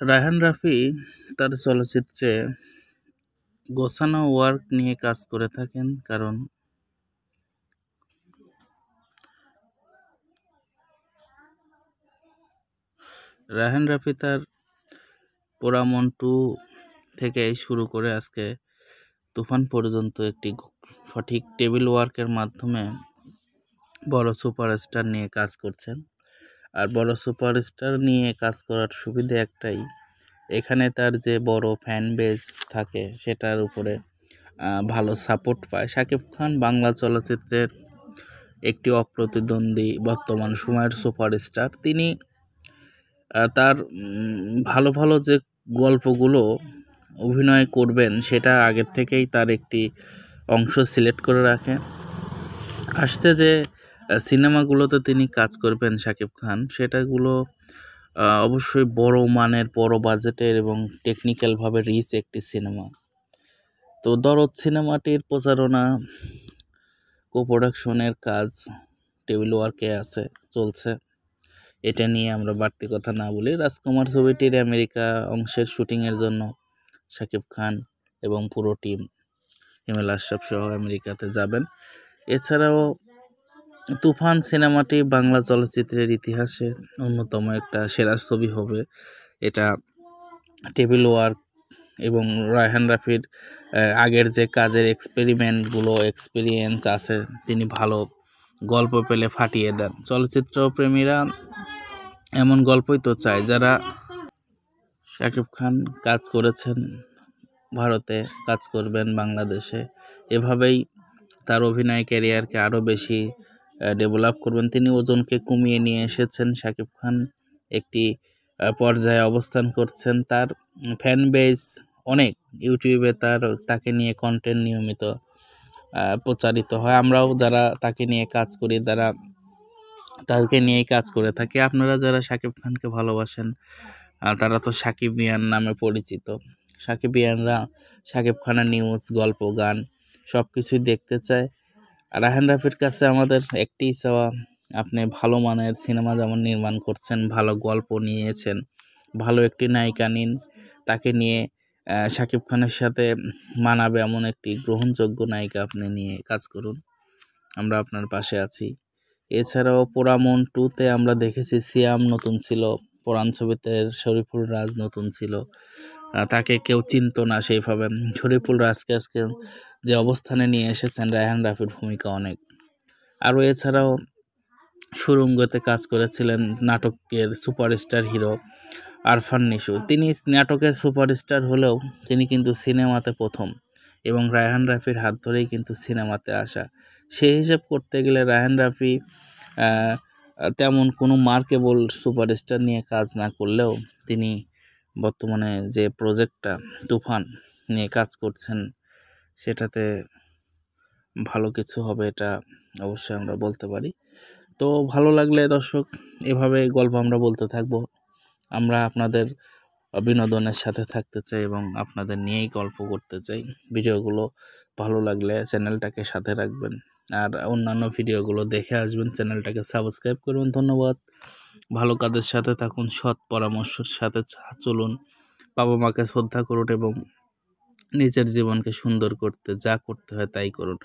রায়হান রাফি তার চলচ্চিত্রে গোছানো ওয়ার্ক নিয়ে কাজ করে থাকেন, কারণ রায়হান রাফি তার পোড়ামন 2 থেকে শুরু করে আজকে তুফান পর্যন্ত একটি সঠিক টেবিল ওয়ার্কের মাধ্যমে বড় সুপারস্টার নিয়ে কাজ করছেন। আর বড় সুপারস্টার নিয়ে কাজ করার সুবিধা একটাই, এখানে তার যে বড় ফ্যান বেস থাকে সেটার উপরে ভালো সাপোর্ট পায়। শাকিব খান বাংলা চলচ্চিত্রের একটি অপ্রতিদ্বন্দ্বী বর্তমান সময়ের সুপারস্টার। তিনি তার ভালো ভালো যে গল্পগুলো অভিনয় করবেন সেটা আগের থেকেই তার একটি অংশ সিলেক্ট করে রাখে। আসছে যে সিনেমাগুলোতে তিনি কাজ করবেন শাকিব খান, সেটাগুলো অবশ্যই বড় মানের, বড় বাজেটের এবং টেকনিক্যালভাবে রিচ একটি সিনেমা। তো দরদ সিনেমাটির প্রচারণা, প্রোডাকশনের কাজ টেবিল ওয়ার্কে চলছে। এটা নিয়ে আমরা বাড়তি কথা না বলি। রাজকুমার ছবিটির আমেরিকা অংশের শুটিংয়ের জন্য শাকিব খান এবং পুরো টিম হিমেল আশরাফ সহ আমেরিকাতে যাবেন। এছাড়াও তুফান সিনেমাটি বাংলা চলচ্চিত্রের ইতিহাসে অন্যতম একটা সেরা ছবি হবে। এটা টেবিল ওয়ার্ক এবং রায়হান রাফির আগের যে কাজের এক্সপিরিয়েন্স আছে, তিনি ভালো গল্প পেলে ফাটিয়ে দেন। চলচ্চিত্র প্রেমীরা এমন গল্পই তো চায়। যারা শাকিব খান কাজ করেছেন ভারতে, কাজ করবেন বাংলাদেশে, এভাবেই তার অভিনয় ক্যারিয়ারকে আরও বেশি ডেভেলপ করবেন। তিনি ওজনকে কমিয়ে নিয়ে এসেছেন। শাকিব খান একটি পর্যায়ে অবস্থান করছেন। তার ফ্যান বেস অনেক, ইউটিউবে তাকে নিয়ে কন্টেন্ট নিয়মিত প্রচারিত হয়। আমরাও যারা তাকে নিয়ে কাজ করি তাকে নিয়েই কাজ করে থাকি। আপনারা যারা শাকিব খানকে ভালোবাসেন তারা তো সাকিবিয়ান নামে পরিচিত। সাকিবিয়ানরা শাকিব খানের নিউজ, গল্প, গান সব কিছুই দেখতে চায়। রায়হান রাফির কাছে আমাদের একটিই চাওয়া, আপনি ভালো মানের সিনেমা যেমন নির্মাণ করছেন, ভালো গল্প নিয়েছেন, ভালো একটি নায়িকা নিন, তাকে নিয়ে শাকিব খানের সাথে মানাবে এমন একটি গ্রহণযোগ্য নায়িকা আপনি নিয়ে কাজ করুন। আমরা আপনার পাশে আছি। এছাড়াও পোড়ামন 2-তে আমরা দেখেছি সিয়াম নতুন ছিল, পরাণ ছবিতে শরীফুল রাজ নতুন ছিল, তাকে কেউ চিনত না সেইভাবে। শরীফুল রাজকে আজকে যে অবস্থানে নিয়ে এসেছেন রায়হান রাফির ভূমিকা অনেক। আরও এছাড়াও সুড়ঙ্গতে কাজ করেছিলেন নাটকের সুপারস্টার হিরো আরফান নিশু। তিনি নাটকের সুপারস্টার হলেও তিনি কিন্তু সিনেমাতে প্রথম, এবং রায়হান রাফির হাত ধরেই কিন্তু সিনেমাতে আসা। সেই হিসেব করতে গেলে রায়হান রাফি তেমন কোনো মার্কেবল সুপারস্টার নিয়ে কাজ না করলেও তিনি বর্তমানে যে প্রজেক্টটা তুফান নিয়ে কাজ করছেন সেটাতে ভালো কিছু হবে, এটা অবশ্যই আমরা বলতে পারি। তো ভালো লাগলে দর্শক এভাবে গল্প আমরা বলতে থাকবো। আমরা আপনাদের বিনোদনের সাথে থাকতে চাই এবং আপনাদের নিয়েই গল্প করতে চাই। ভিডিওগুলো ভালো লাগলে চ্যানেলটাকে সাথে রাখবেন, আর অন্যান্য ভিডিওগুলো দেখে আসবেন। চ্যানেলটাকে সাবস্ক্রাইব করুন। ধন্যবাদ। ভালো কাজের সাথে থাকুন, সৎ পরামর্শের সাথে চলুন, বাবা মাকে শ্রদ্ধা করুন এবং নিজের জীবনকে সুন্দর করতে যা করতে হয় তাই করুন।